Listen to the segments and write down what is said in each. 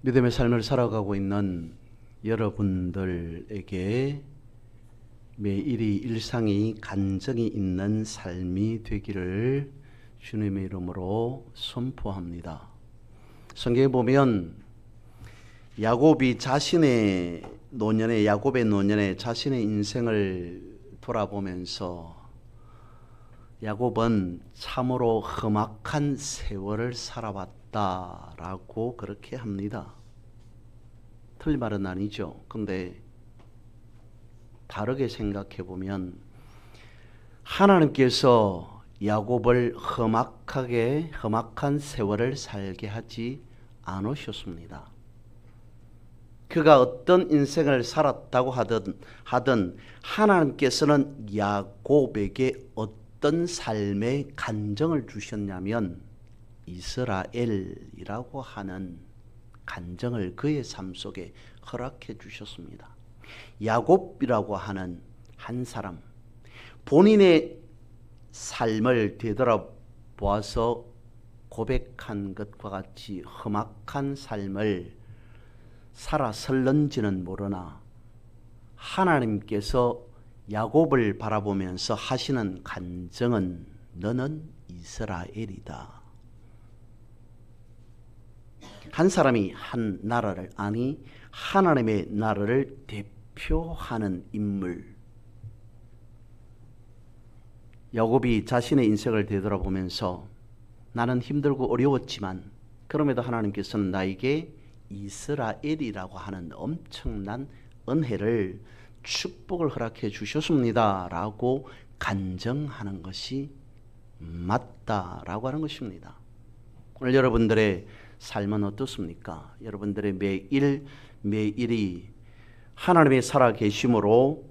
믿음의 삶을 살아가고 있는 여러분들에게 매일이 일상이 간증이 있는 삶이 되기를 주님의 이름으로 선포합니다. 성경에 보면 야곱의 노년에 자신의 인생을 돌아보면서 야곱은 참으로 험악한 세월을 살아왔다라고 그렇게 합니다. 틀린 말은 아니죠. 근데 다르게 생각해 보면 하나님께서 야곱을 험악한 세월을 살게 하지 않으셨습니다. 그가 어떤 인생을 살았다고 하든 하나님께서는 야곱에게 어떤 삶의 간정을 주셨냐면 이스라엘이라고 하는 간정을 그의 삶 속에 허락해 주셨습니다. 야곱이라고 하는 한 사람, 본인의 삶을 되돌아보아서 고백한 것과 같이 험악한 삶을 살아설는지는 모르나 하나님께서 야곱을 바라보면서 하시는 간증은 너는 이스라엘이다. 한 사람이 한 나라를 하나님의 나라를 대표하는 인물. 야곱이 자신의 인생을 되돌아보면서 나는 힘들고 어려웠지만 그럼에도 하나님께서는 나에게 이스라엘이라고 하는 엄청난 은혜를 축복을 허락해 주셨습니다 라고 간증하는 것이 맞다라고 하는 것입니다. 오늘 여러분들의 삶은 어떻습니까? 여러분들의 매일이 하나님의 살아계심으로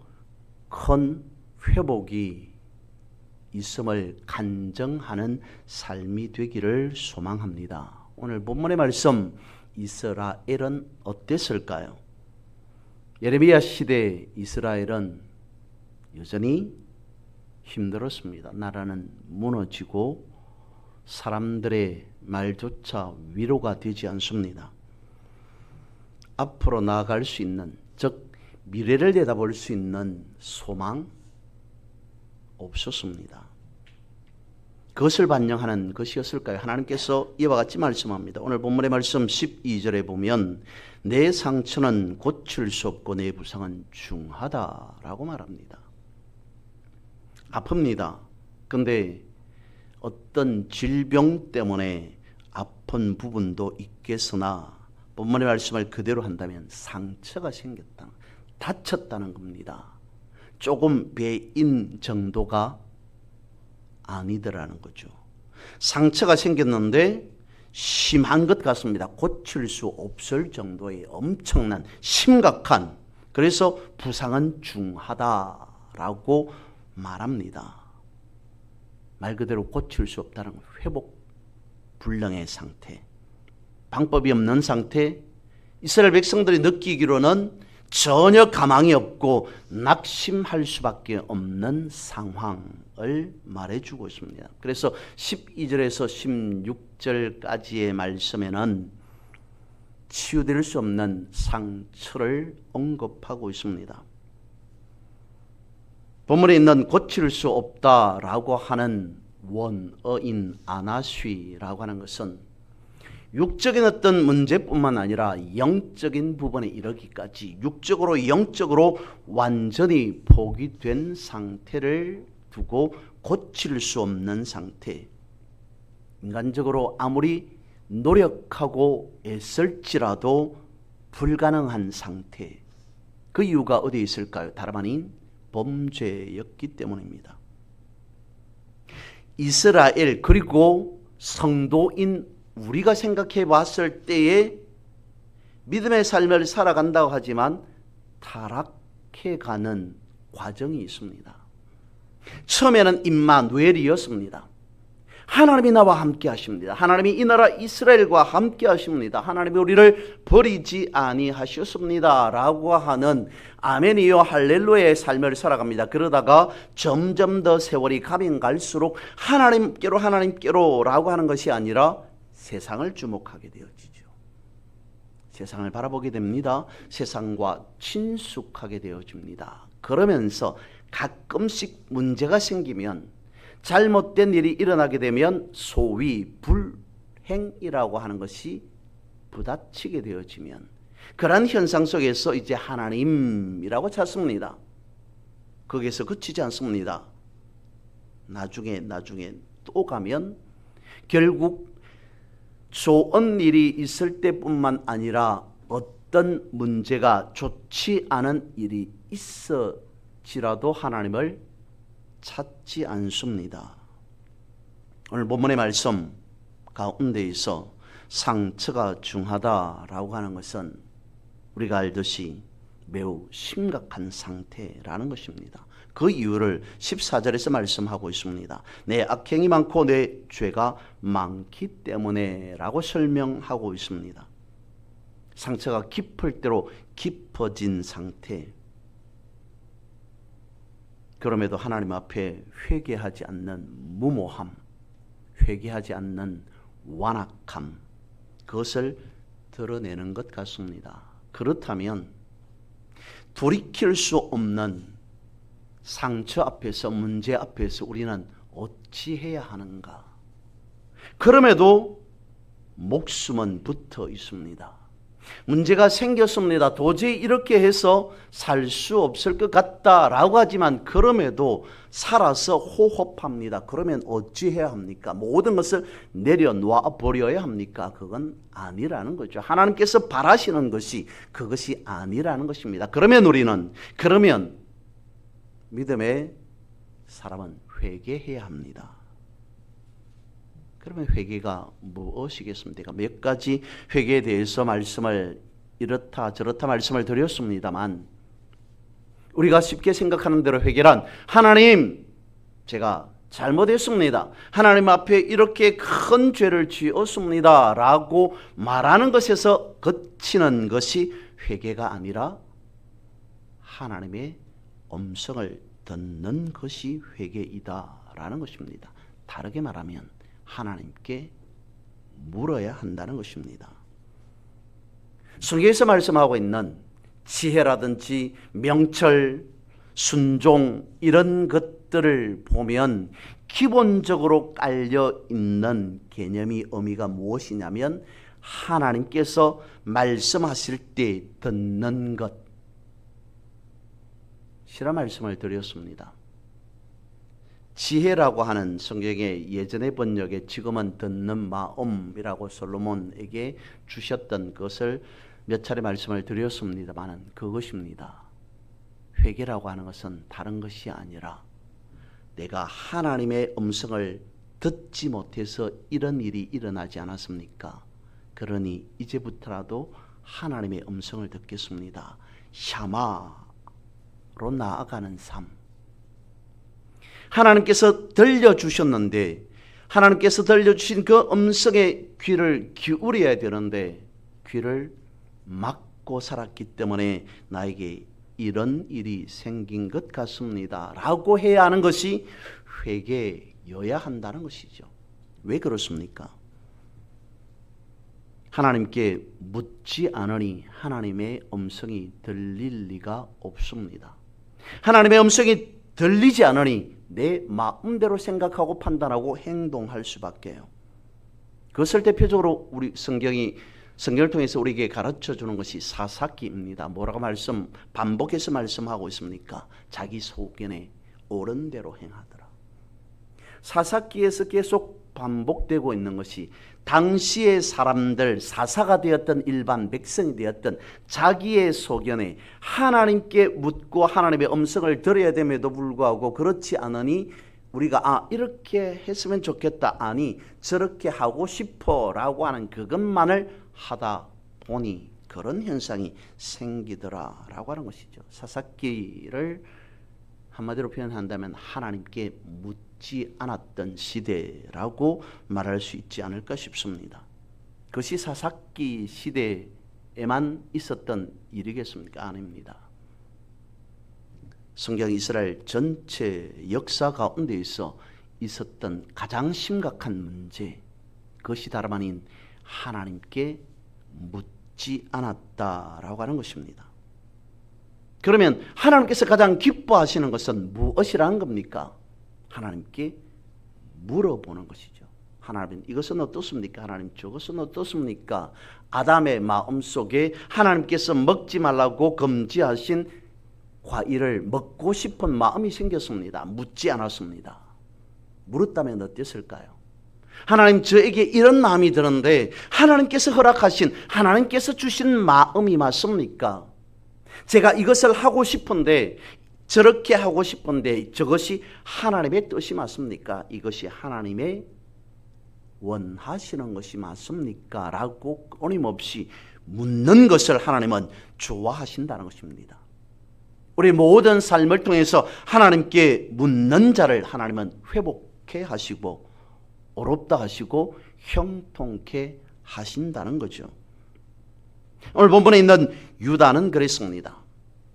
큰 회복이 있음을 간증하는 삶이 되기를 소망합니다. 오늘 본문의 말씀, 이스라엘은 어땠을까요? 예레미야 시대 이스라엘은 여전히 힘들었습니다. 나라는 무너지고 사람들의 말조차 위로가 되지 않습니다. 앞으로 나아갈 수 있는, 즉 미래를 내다볼 수 있는 소망 없었습니다. 그것을 반영하는 것이었을까요? 하나님께서 이와 같이 말씀합니다. 오늘 본문의 말씀 12절에 보면 내 상처는 고칠 수 없고 내 부상은 중하다라고 말합니다. 아픕니다. 근데 어떤 질병 때문에 아픈 부분도 있겠으나 본문의 말씀을 그대로 한다면 상처가 생겼다, 다쳤다는 겁니다. 조금 배인 정도가 아니더라는 거죠. 상처가 생겼는데 심한 것 같습니다. 고칠 수 없을 정도의 엄청난 심각한, 그래서 부상은 중하다라고 말합니다. 말 그대로 고칠 수 없다는 회복 불능의 상태, 방법이 없는 상태. 이스라엘 백성들이 느끼기로는 전혀 가망이 없고 낙심할 수밖에 없는 상황을 말해주고 있습니다. 그래서 12절에서 16절까지의 말씀에는 치유될 수 없는 상처를 언급하고 있습니다. 본문에 있는 고칠 수 없다라고 하는 원어인 아나쉬라고 하는 것은 육적인 어떤 문제뿐만 아니라 영적인 부분에 이르기까지 육적으로 영적으로 완전히 포기된 상태를 두고 고칠 수 없는 상태, 인간적으로 아무리 노력하고 애쓸지라도 불가능한 상태. 그 이유가 어디에 있을까요? 다름 아닌 범죄였기 때문입니다. 이스라엘, 그리고 성도인 우리가 생각해 봤을 때에 믿음의 삶을 살아간다고 하지만 타락해가는 과정이 있습니다. 처음에는 임마누엘이었습니다. 하나님이 나와 함께 하십니다. 하나님이 이 나라 이스라엘과 함께 하십니다. 하나님이 우리를 버리지 아니하셨습니다 라고 하는 아멘이요 할렐루야의 삶을 살아갑니다. 그러다가 점점 더 세월이 가면 갈수록 하나님께로 라고 하는 것이 아니라 세상을 주목하게 되어지죠. 세상을 바라보게 됩니다. 세상과 친숙하게 되어집니다. 그러면서 가끔씩 문제가 생기면, 잘못된 일이 일어나게 되면 소위 불행이라고 하는 것이 부딪히게 되어지면, 그러한 현상 속에서 이제 하나님이라고 찾습니다. 거기에서 그치지 않습니다. 나중에 또 가면 결국 좋은 일이 있을 때뿐만 아니라 어떤 문제가 좋지 않은 일이 있어지라도 하나님을 찾지 않습니다. 오늘 본문의 말씀 가운데에서 상처가 중하다라고 하는 것은 우리가 알듯이 매우 심각한 상태라는 것입니다. 그 이유를 14절에서 말씀하고 있습니다. 내 악행이 많고 내 죄가 많기 때문에 라고 설명하고 있습니다. 상처가 깊을 대로 깊어진 상태. 그럼에도 하나님 앞에 회개하지 않는 무모함, 회개하지 않는 완악함, 그것을 드러내는 것 같습니다. 그렇다면 돌이킬 수 없는 상처 앞에서, 문제 앞에서 우리는 어찌해야 하는가? 그럼에도 목숨은 붙어 있습니다. 문제가 생겼습니다. 도저히 이렇게 해서 살 수 없을 것 같다라고 하지만 그럼에도 살아서 호흡합니다. 그러면 어찌해야 합니까? 모든 것을 내려놓아 버려야 합니까? 그건 아니라는 거죠. 하나님께서 바라시는 것이 그것이 아니라는 것입니다. 그러면 믿음의 사람은 회개해야 합니다. 그러면 회개가 무엇이겠습니까? 몇 가지 회개에 대해서 말씀을 이렇다 저렇다 말씀을 드렸습니다만, 우리가 쉽게 생각하는 대로 회개란 하나님, 제가 잘못했습니다. 하나님 앞에 이렇게 큰 죄를 지었습니다 라고 말하는 것에서 그치는 것이 회개가 아니라 하나님의 음성을 듣는 것이 회개이다라는 것입니다. 다르게 말하면 하나님께 물어야 한다는 것입니다. 성경에서 말씀하고 있는 지혜라든지 명철, 순종 이런 것들을 보면 기본적으로 깔려 있는 개념이 의미가 무엇이냐면 하나님께서 말씀하실 때 듣는 것. 실화 말씀을 드렸습니다. 지혜라고 하는 성경의 예전의 번역에 지금은 듣는 마음이라고 솔로몬에게 주셨던 것을 몇 차례 말씀을 드렸습니다만 그것입니다. 회개라고 하는 것은 다른 것이 아니라 내가 하나님의 음성을 듣지 못해서 이런 일이 일어나지 않았습니까? 그러니 이제부터라도 하나님의 음성을 듣겠습니다. 샤마로 나아가는 삶. 하나님께서 들려주셨는데 하나님께서 들려주신 그 음성에 귀를 기울여야 되는데 귀를 막고 살았기 때문에 나에게 이런 일이 생긴 것 같습니다 라고 해야 하는 것이 회개여야 한다는 것이죠. 왜 그렇습니까? 하나님께 묻지 않으니 하나님의 음성이 들릴 리가 없습니다. 하나님의 음성이 들리지 않으니 내 마음대로 생각하고 판단하고 행동할 수밖에요. 그것을 대표적으로 우리 성경을 통해서 우리에게 가르쳐 주는 것이 사사기입니다. 뭐라고 반복해서 말씀하고 있습니까? 자기 소견에 옳은 대로 행하더라. 사사기에서 계속 반복되고 있는 것이 당시의 사람들, 사사가 되었던 일반 백성이 되었던 자기의 소견에 하나님께 묻고 하나님의 음성을 들어야 됨에도 불구하고 그렇지 않으니 우리가 이렇게 했으면 좋겠다, 아니 저렇게 하고 싶어 라고 하는 그것만을 하다 보니 그런 현상이 생기더라 라고 하는 것이죠. 사사기를 한마디로 표현한다면 하나님께 묻지 않았던 시대라고 말할 수 있지 않을까 싶습니다. 그것이 사사기 시대에만 있었던 일이겠습니까? 아닙니다. 성경 이스라엘 전체 역사 가운데에서 있었던 가장 심각한 문제, 그것이 다름 아닌 하나님께 묻지 않았다라고 하는 것입니다. 그러면 하나님께서 가장 기뻐하시는 것은 무엇이라는 겁니까? 하나님께 물어보는 것이죠. 하나님 이것은 어떻습니까? 하나님 저것은 어떻습니까? 아담의 마음속에 하나님께서 먹지 말라고 금지하신 과일을 먹고 싶은 마음이 생겼습니다. 묻지 않았습니다. 물었다면 어땠을까요? 하나님 저에게 이런 마음이 드는데 하나님께서 허락하신 하나님께서 주신 마음이 맞습니까? 제가 이것을 하고 싶은데 저렇게 하고 싶은데 저것이 하나님의 뜻이 맞습니까? 이것이 하나님의 원하시는 것이 맞습니까? 라고 끊임없이 묻는 것을 하나님은 좋아하신다는 것입니다. 우리 모든 삶을 통해서 하나님께 묻는 자를 하나님은 회복해 하시고 어렵다 하시고 형통케 하신다는 거죠. 오늘 본문에 있는 유다는 그랬습니다.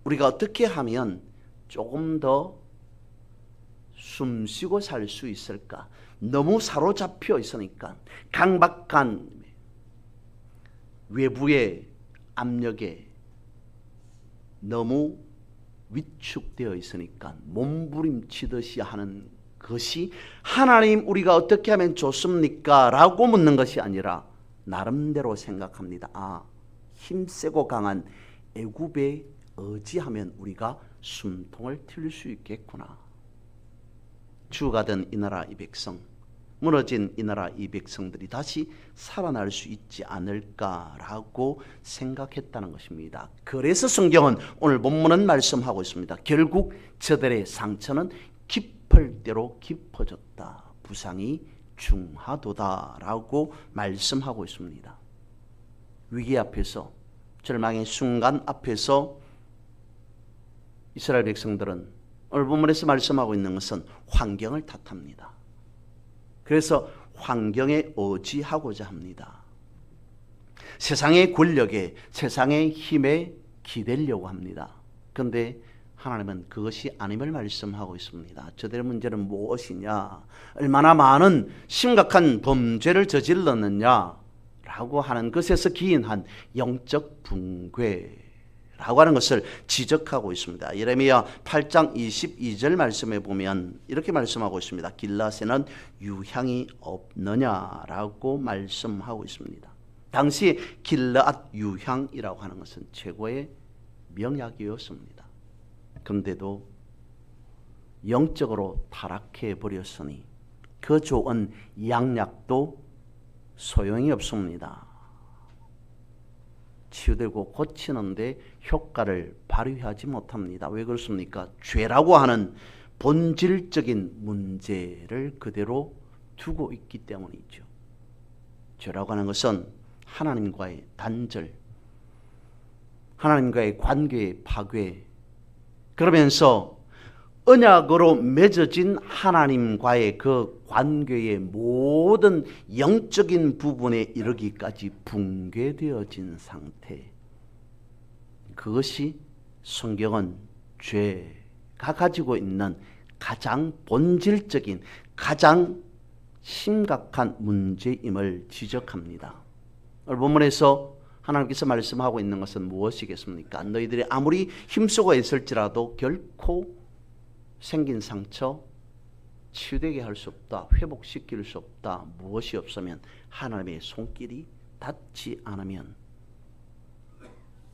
우리가 어떻게 하면 조금 더 숨쉬고 살 수 있을까? 너무 사로잡혀 있으니까 강박한 외부의 압력에 너무 위축되어 있으니까 몸부림치듯이 하는 것이 하나님 우리가 어떻게 하면 좋습니까? 라고 묻는 것이 아니라 나름대로 생각합니다. 힘세고 강한 애굽에 의지하면 우리가 숨통을 틔울 수 있겠구나. 주가 된 이 나라 이 백성, 무너진 이 나라 이 백성들이 다시 살아날 수 있지 않을까라고 생각했다는 것입니다. 그래서 성경은 오늘 본문은 말씀하고 있습니다. 결국 저들의 상처는 깊을 대로 깊어졌다. 부상이 중하도다라고 말씀하고 있습니다. 위기 앞에서, 절망의 순간 앞에서 이스라엘 백성들은 오늘 본문에서 말씀하고 있는 것은 환경을 탓합니다. 그래서 환경에 의지하고자 합니다. 세상의 권력에, 세상의 힘에 기대려고 합니다. 그런데 하나님은 그것이 아님을 말씀하고 있습니다. 저들의 문제는 무엇이냐? 얼마나 많은 심각한 범죄를 저질렀느냐? 라고 하는 것에서 기인한 영적 붕괴라고 하는 것을 지적하고 있습니다. 예레미야 8장 22절 말씀에 보면 이렇게 말씀하고 있습니다. 길라앗에는 유향이 없느냐라고 말씀하고 있습니다. 당시 길라앗 유향이라고 하는 것은 최고의 명약이었습니다. 그런데도 영적으로 타락해 버렸으니 그 좋은 양약도 소용이 없습니다. 치유되고 고치는데 효과를 발휘하지 못합니다. 왜 그렇습니까? 죄라고 하는 본질적인 문제를 그대로 두고 있기 때문이죠. 죄라고 하는 것은 하나님과의 단절, 하나님과의 관계의 파괴, 그러면서 언약으로 맺어진 하나님과의 그 관계의 모든 영적인 부분에 이르기까지 붕괴되어진 상태. 그것이 성경은 죄가 가지고 있는 가장 본질적인, 가장 심각한 문제임을 지적합니다. 오늘 본문에서 하나님께서 말씀하고 있는 것은 무엇이겠습니까? 너희들이 아무리 힘쓰고 있을지라도 결코 생긴 상처 치유되게 할 수 없다. 회복시킬 수 없다. 무엇이 없으면 하나님의 손길이 닿지 않으면.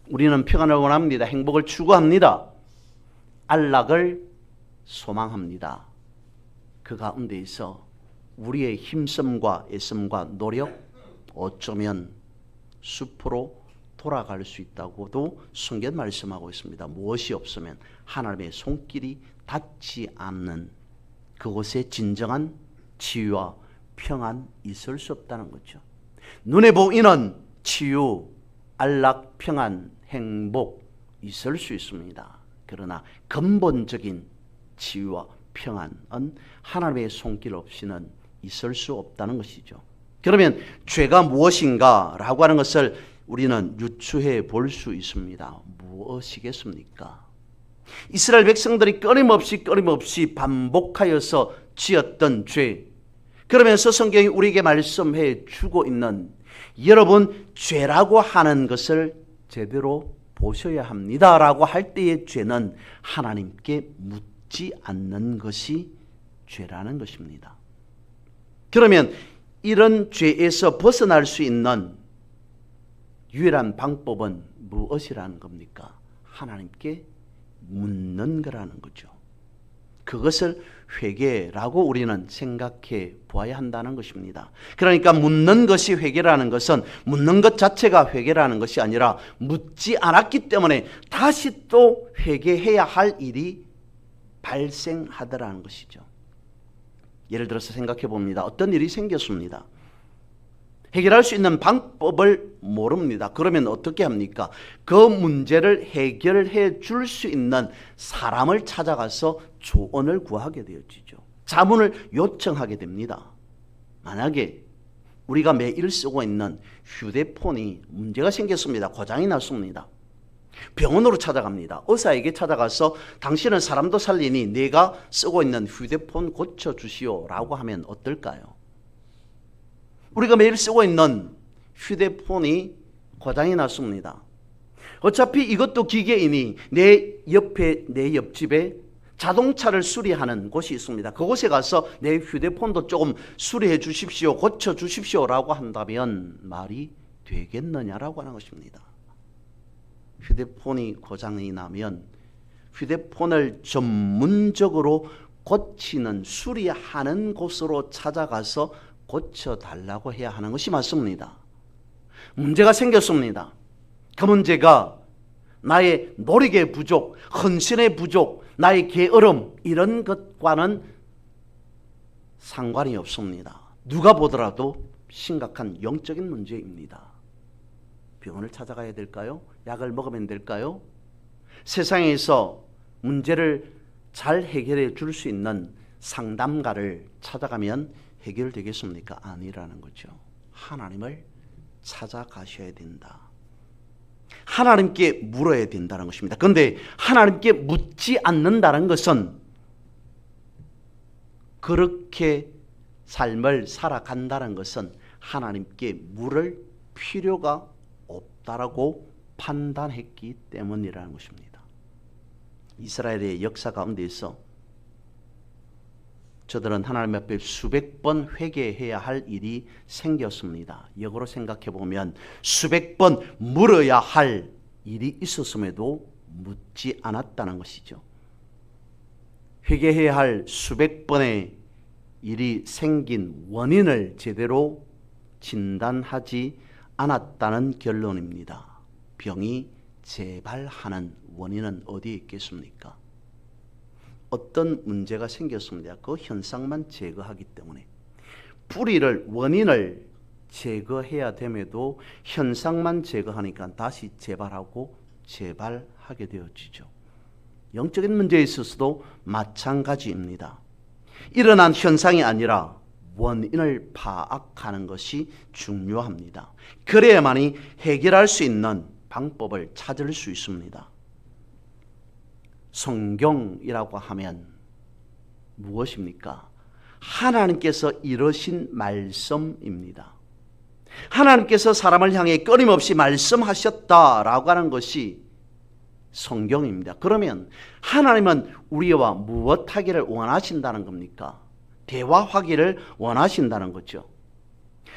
우리는 평안을 원합니다. 행복을 추구합니다. 안락을 소망합니다. 그 가운데에서 우리의 힘씀과 애씀과 노력 어쩌면 숲으로 돌아갈 수 있다고도 성경 말씀하고 있습니다. 무엇이 없으면 하나님의 손길이 닿지 않는 그곳에 진정한 치유와 평안 있을 수 없다는 거죠. 눈에 보이는 치유, 안락, 평안, 행복 있을 수 있습니다. 그러나 근본적인 치유와 평안은 하나님의 손길 없이는 있을 수 없다는 것이죠. 그러면 죄가 무엇인가 라고 하는 것을 우리는 유추해 볼 수 있습니다. 무엇이겠습니까? 이스라엘 백성들이 끊임없이 반복하여서 지었던 죄, 그러면서 성경이 우리에게 말씀해 주고 있는 여러분 죄라고 하는 것을 제대로 보셔야 합니다 라고 할 때의 죄는 하나님께 묻지 않는 것이 죄라는 것입니다. 그러면 이런 죄에서 벗어날 수 있는 유일한 방법은 무엇이라는 겁니까? 하나님께 묻는 거라는 거죠. 그것을 회개라고 우리는 생각해 보아야 한다는 것입니다. 그러니까 묻는 것이 회개라는 것은 묻는 것 자체가 회개라는 것이 아니라 묻지 않았기 때문에 다시 또 회개해야 할 일이 발생하더라는 것이죠. 예를 들어서 생각해 봅니다. 어떤 일이 생겼습니다. 해결할 수 있는 방법을 모릅니다. 그러면 어떻게 합니까? 그 문제를 해결해 줄 수 있는 사람을 찾아가서 조언을 구하게 되어지죠. 자문을 요청하게 됩니다. 만약에 우리가 매일 쓰고 있는 휴대폰이 문제가 생겼습니다. 고장이 났습니다. 병원으로 찾아갑니다. 의사에게 찾아가서 당신은 사람도 살리니 내가 쓰고 있는 휴대폰 고쳐주시오라고 하면 어떨까요? 우리가 매일 쓰고 있는 휴대폰이 고장이 났습니다. 어차피 이것도 기계이니 내 옆집에 자동차를 수리하는 곳이 있습니다. 그곳에 가서 내 휴대폰도 조금 수리해 주십시오, 고쳐 주십시오라고 한다면 말이 되겠느냐라고 하는 것입니다. 휴대폰이 고장이 나면 휴대폰을 전문적으로 고치는, 수리하는 곳으로 찾아가서 고쳐달라고 해야 하는 것이 맞습니다. 문제가 생겼습니다. 그 문제가 나의 노력의 부족, 헌신의 부족, 나의 게으름 이런 것과는 상관이 없습니다. 누가 보더라도 심각한 영적인 문제입니다. 병원을 찾아가야 될까요? 약을 먹으면 될까요? 세상에서 문제를 잘 해결해 줄 수 있는 상담가를 찾아가면 해결되겠습니까? 아니라는 거죠. 하나님을 찾아가셔야 된다. 하나님께 물어야 된다는 것입니다. 그런데 하나님께 묻지 않는다는 것은 그렇게 삶을 살아간다는 것은 하나님께 물을 필요가 없다라고 판단했기 때문이라는 것입니다. 이스라엘의 역사 가운데에서 저들은 하나님 앞에 수백 번 회개해야 할 일이 생겼습니다. 역으로 생각해 보면 수백 번 물어야 할 일이 있었음에도 묻지 않았다는 것이죠. 회개해야 할 수백 번의 일이 생긴 원인을 제대로 진단하지 않았다는 결론입니다. 병이 재발하는 원인은 어디에 있겠습니까? 어떤 문제가 생겼습니다. 그 현상만 제거하기 때문에 뿌리를, 원인을 제거해야 됨에도 현상만 제거하니까 다시 재발하고 재발하게 되어지죠. 영적인 문제에 있어서도 마찬가지입니다. 일어난 현상이 아니라 원인을 파악하는 것이 중요합니다. 그래야만이 해결할 수 있는 방법을 찾을 수 있습니다. 성경이라고 하면 무엇입니까? 하나님께서 이러신 말씀입니다. 하나님께서 사람을 향해 끊임없이 말씀하셨다라고 하는 것이 성경입니다. 그러면 하나님은 우리와 무엇 하기를 원하신다는 겁니까? 대화하기를 원하신다는 거죠.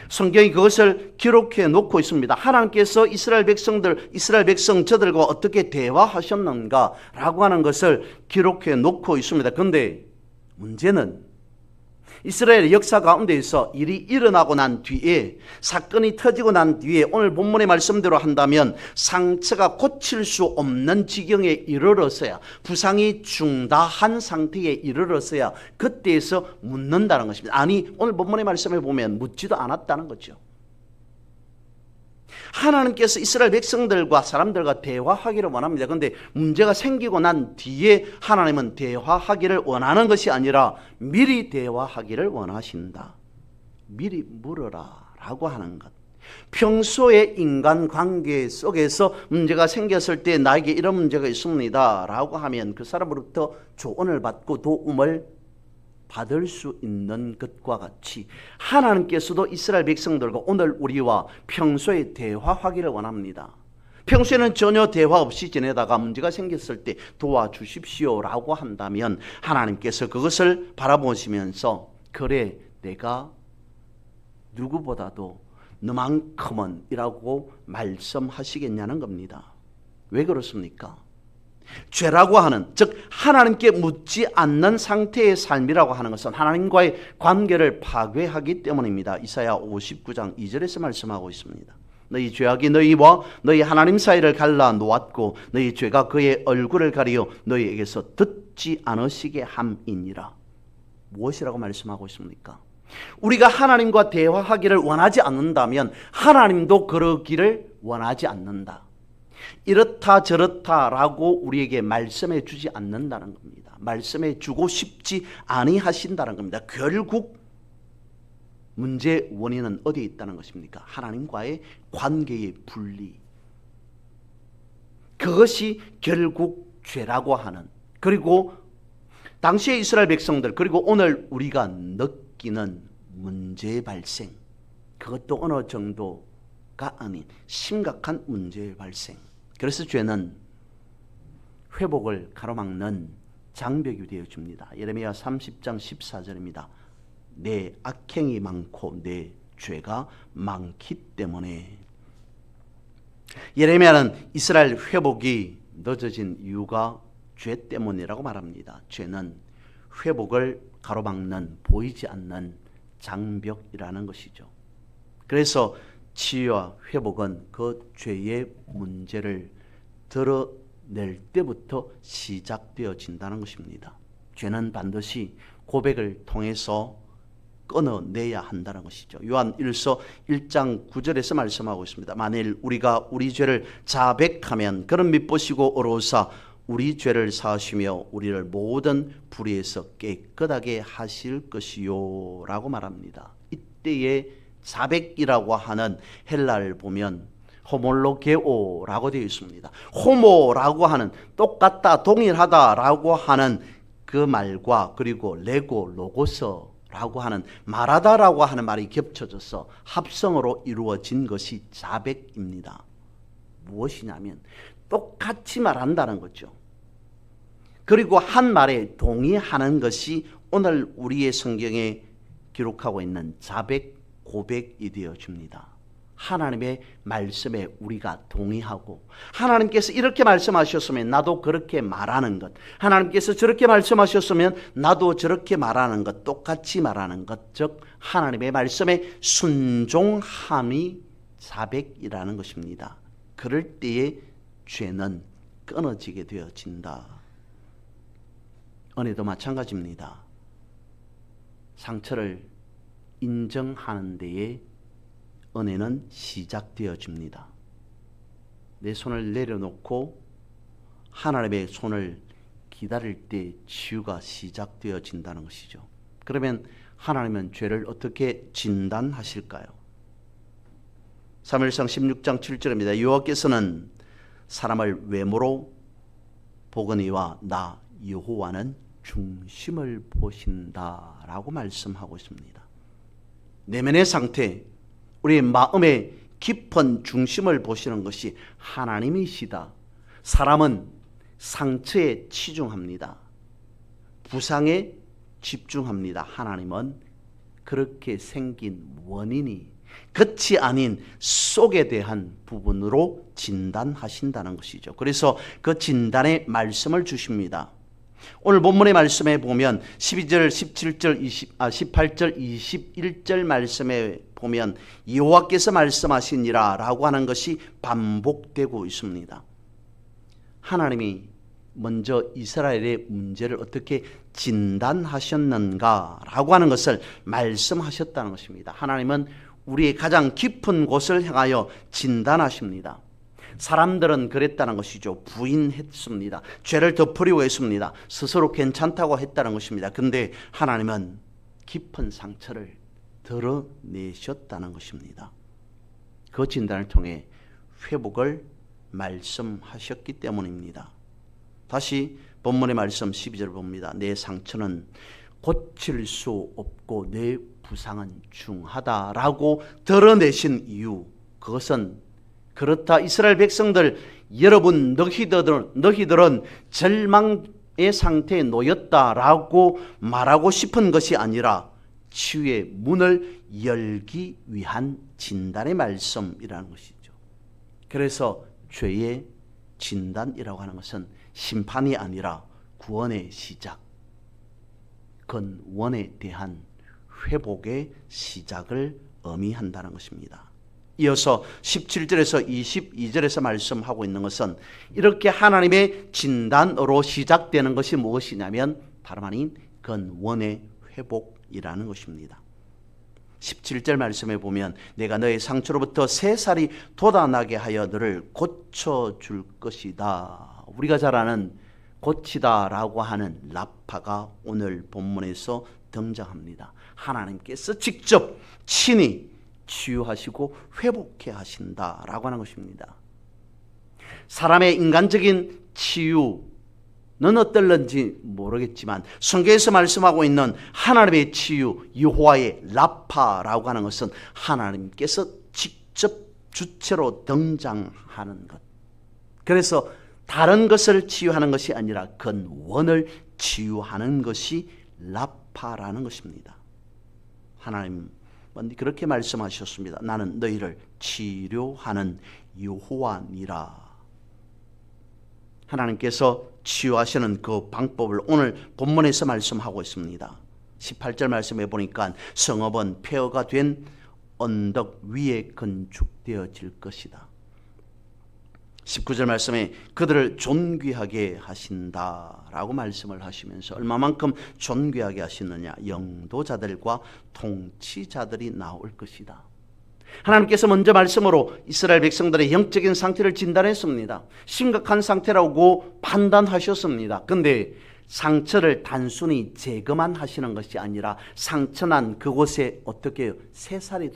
성경이 그것을 기록해 놓고 있습니다. 하나님께서 이스라엘 백성 저들과 어떻게 대화하셨는가라고 하는 것을 기록해 놓고 있습니다. 그런데 문제는 이스라엘의 역사 가운데에서 일이 일어나고 난 뒤에, 사건이 터지고 난 뒤에 오늘 본문의 말씀대로 한다면 상처가 고칠 수 없는 지경에 이르렀어야, 부상이 중다한 상태에 이르렀어야 그때에서 묻는다는 것입니다. 아니, 오늘 본문의 말씀에 보면 묻지도 않았다는 거죠. 하나님께서 이스라엘 백성들과 사람들과 대화하기를 원합니다. 그런데 문제가 생기고 난 뒤에 하나님은 대화하기를 원하는 것이 아니라 미리 대화하기를 원하신다. 미리 물어라 라고 하는 것. 평소에 인간관계 속에서 문제가 생겼을 때 나에게 이런 문제가 있습니다 라고 하면 그 사람으로부터 조언을 받고 도움을 받을 수 있는 것과 같이 하나님께서도 이스라엘 백성들과 오늘 우리와 평소에 대화하기를 원합니다. 평소에는 전혀 대화 없이 지내다가 문제가 생겼을 때 도와주십시오라고 한다면 하나님께서 그것을 바라보시면서 그래 내가 누구보다도 너만큼은 이라고 말씀하시겠냐는 겁니다. 왜 그렇습니까? 죄라고 하는, 즉 하나님께 묻지 않는 상태의 삶이라고 하는 것은 하나님과의 관계를 파괴하기 때문입니다. 이사야 59장 2절에서 말씀하고 있습니다. 너희 죄악이 너희와 너희 하나님 사이를 갈라 놓았고 너희 죄가 그의 얼굴을 가리어 너희에게서 듣지 않으시게 함이니라. 무엇이라고 말씀하고 있습니까? 우리가 하나님과 대화하기를 원하지 않는다면 하나님도 그러기를 원하지 않는다. 이렇다 저렇다라고 우리에게 말씀해 주지 않는다는 겁니다. 말씀해 주고 싶지 아니하신다는 겁니다. 결국 문제의 원인은 어디에 있다는 것입니까? 하나님과의 관계의 분리. 그것이 결국 죄라고 하는, 그리고 당시의 이스라엘 백성들, 그리고 오늘 우리가 느끼는 문제의 발생, 그것도 어느 정도가 아닌 심각한 문제의 발생. 그래서 죄는 회복을 가로막는 장벽이 되어줍니다. 예레미야 30장 14절입니다. 내 악행이 많고 내 죄가 많기 때문에. 예레미야는 이스라엘 회복이 늦어진 이유가 죄 때문이라고 말합니다. 죄는 회복을 가로막는 보이지 않는 장벽이라는 것이죠. 그래서 치유와 회복은 그 죄의 문제를 드러낼 때부터 시작되어진다는 것입니다. 죄는 반드시 고백을 통해서 끊어내야 한다는 것이죠. 요한 1서 1장 9절에서 말씀하고 있습니다. 만일 우리가 우리 죄를 자백하면 그는 미쁘시고 의로우사 우리 죄를 사하시며 우리를 모든 불의에서 깨끗하게 하실 것이요 라고 말합니다. 이때의 자백이라고 하는 헬라를 보면 호몰로게오라고 되어 있습니다. 호모라고 하는 똑같다, 동일하다라고 하는 그 말과 그리고 레고, 로고스라고 하는 말하다라고 하는 말이 겹쳐져서 합성어로 이루어진 것이 자백입니다. 무엇이냐면 똑같이 말한다는 거죠. 그리고 한 말에 동의하는 것이 오늘 우리의 성경에 기록하고 있는 자백, 고백이 되어집니다. 하나님의 말씀에 우리가 동의하고 하나님께서 이렇게 말씀하셨으면 나도 그렇게 말하는 것, 하나님께서 저렇게 말씀하셨으면 나도 저렇게 말하는 것, 똑같이 말하는 것, 즉 하나님의 말씀에 순종함이 자백이라는 것입니다. 그럴 때에 죄는 끊어지게 되어진다. 은혜도 마찬가지입니다. 상처를 인정하는 데에 은혜는 시작되어집니다. 내 손을 내려놓고 하나님의 손을 기다릴 때 치유가 시작되어진다는 것이죠. 그러면 하나님은 죄를 어떻게 진단하실까요? 사무엘상 16장 7절입니다. 여호와께서는 사람을 외모로 보거니와 나 여호와는 중심을 보신다라고 말씀하고 있습니다. 내면의 상태, 우리의 마음의 깊은 중심을 보시는 것이 하나님이시다. 사람은 상처에 치중합니다. 부상에 집중합니다. 하나님은 그렇게 생긴 원인이 끝이 아닌 속에 대한 부분으로 진단하신다는 것이죠. 그래서 그 진단의 말씀을 주십니다. 오늘 본문의 말씀에 보면 12절, 17절, 18절, 21절 말씀에 보면 여호와께서 말씀하시니라 라고 하는 것이 반복되고 있습니다. 하나님이 먼저 이스라엘의 문제를 어떻게 진단하셨는가 라고 하는 것을 말씀하셨다는 것입니다. 하나님은 우리의 가장 깊은 곳을 향하여 진단하십니다. 사람들은 그랬다는 것이죠. 부인했습니다. 죄를 덮으려고 했습니다. 스스로 괜찮다고 했다는 것입니다. 그런데 하나님은 깊은 상처를 드러내셨다는 것입니다. 그 진단을 통해 회복을 말씀하셨기 때문입니다. 다시 본문의 말씀 12절 봅니다. 내 상처는 고칠 수 없고 내 부상은 중하다라고 드러내신 이유, 그것은 그렇다 이스라엘 백성들, 여러분 너희들은 절망의 상태에 놓였다라고 말하고 싶은 것이 아니라 치유의 문을 열기 위한 진단의 말씀이라는 것이죠. 그래서 죄의 진단이라고 하는 것은 심판이 아니라 구원의 시작, 근원에 대한 회복의 시작을 의미한다는 것입니다. 이어서 17절에서 22절에서 말씀하고 있는 것은 이렇게 하나님의 진단으로 시작되는 것이 무엇이냐면 다름 아닌 근원의 회복이라는 것입니다. 17절 말씀에 보면 내가 너의 상처로부터 새 살이 돋아나게 하여 너를 고쳐줄 것이다. 우리가 잘 아는 고치다라고 하는 라파가 오늘 본문에서 등장합니다. 하나님께서 직접 친히 치유하시고 회복해 하신다라고 하는 것입니다. 사람의 인간적인 치유는 어떨런지 모르겠지만 성경에서 말씀하고 있는 하나님의 치유, 여호와의 라파라고 하는 것은 하나님께서 직접 주체로 등장하는 것. 그래서 다른 것을 치유하는 것이 아니라 근원을 치유하는 것이 라파라는 것입니다. 하나님 그렇게 말씀하셨습니다. 나는 너희를 치료하는 여호와니라. 하나님께서 치유하시는 그 방법을 오늘 본문에서 말씀하고 있습니다. 18절 말씀해 보니까 성읍은 폐허가 된 언덕 위에 건축되어질 것이다. 19절 말씀에 그들을 존귀하게 하신다라고 말씀을 하시면서 얼마만큼 존귀하게 하시느냐, 영도자들과 통치자들이 나올 것이다. 하나님께서 먼저 말씀으로 이스라엘 백성들의 영적인 상태를 진단했습니다. 심각한 상태라고 판단하셨습니다. 그런데 상처를 단순히 제거만 하시는 것이 아니라 상처난 그곳에 어떻게 해요? 새살이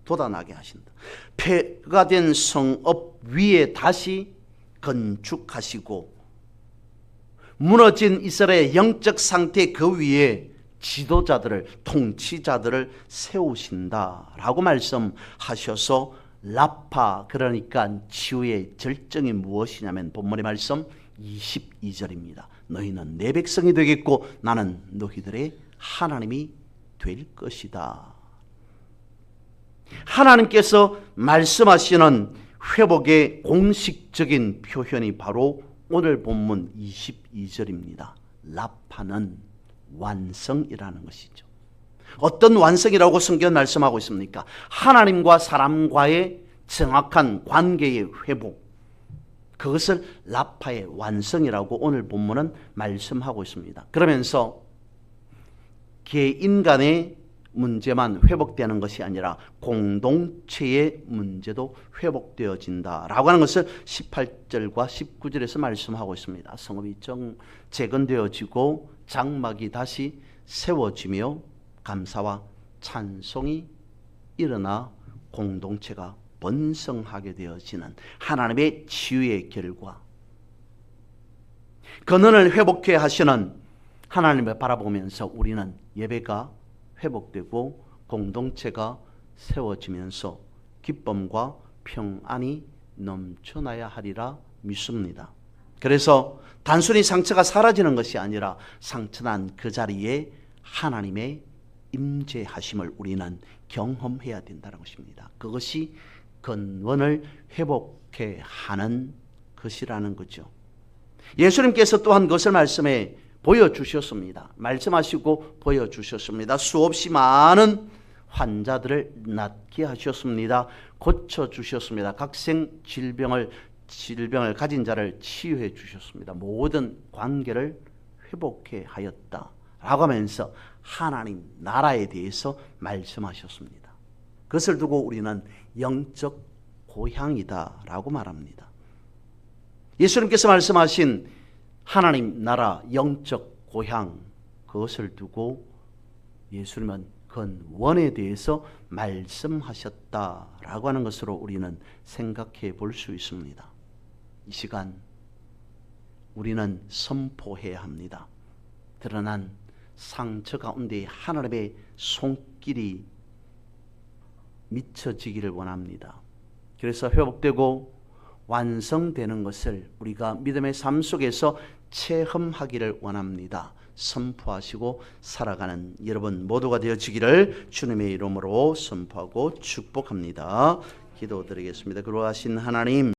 돋아나게 하신다. 폐가 된 성읍 위에 다시 건축하시고 무너진 이스라엘의 영적 상태 그 위에 지도자들을, 통치자들을 세우신다라고 말씀하셔서 라파, 그러니까 치유의 절정이 무엇이냐면 본문의 말씀 22절입니다. 너희는 내 백성이 되겠고 나는 너희들의 하나님이 될 것이다. 하나님께서 말씀하시는 회복의 공식적인 표현이 바로 오늘 본문 22절입니다. 라파는 완성이라는 것이죠. 어떤 완성이라고 성경은 말씀하고 있습니까? 하나님과 사람과의 정확한 관계의 회복, 그것을 라파의 완성이라고 오늘 본문은 말씀하고 있습니다. 그러면서 개인 간의 문제만 회복되는 것이 아니라 공동체의 문제도 회복되어진다라고 하는 것을 18절과 19절에서 말씀하고 있습니다. 성읍이 재건되어지고 장막이 다시 세워지며 감사와 찬송이 일어나 공동체가 번성하게 되어지는 하나님의 치유의 결과, 근원을 회복해 하시는 하나님을 바라보면서 우리는 예배가 회복되고 공동체가 세워지면서 기쁨과 평안이 넘쳐나야 하리라 믿습니다. 그래서 단순히 상처가 사라지는 것이 아니라 상처난 그 자리에 하나님의 임재하심을 우리는 경험해야 된다는 것입니다. 그것이 근원을 회복해 하는 것이라는 거죠. 예수님께서 또한 그것을 말씀해 보여주셨습니다. 말씀하시고 보여주셨습니다. 수없이 많은 환자들을 낫게 하셨습니다. 고쳐주셨습니다. 각생 질병을 가진 자를 치유해 주셨습니다. 모든 관계를 회복해 하였다 라고 하면서 하나님 나라에 대해서 말씀하셨습니다. 그것을 두고 우리는 영적 고향이다 라고 말합니다. 예수님께서 말씀하신 하나님 나라 영적 고향, 그것을 두고 예수님은 근원에 대해서 말씀하셨다라고 하는 것으로 우리는 생각해 볼 수 있습니다. 이 시간 우리는 선포해야 합니다. 드러난 상처 가운데 하나님의 손길이 미쳐지기를 원합니다. 그래서 회복되고 완성되는 것을 우리가 믿음의 삶 속에서 체험하기를 원합니다. 선포하시고 살아가는 여러분 모두가 되어지기를 주님의 이름으로 선포하고 축복합니다. 기도드리겠습니다. 그러하신 하나님,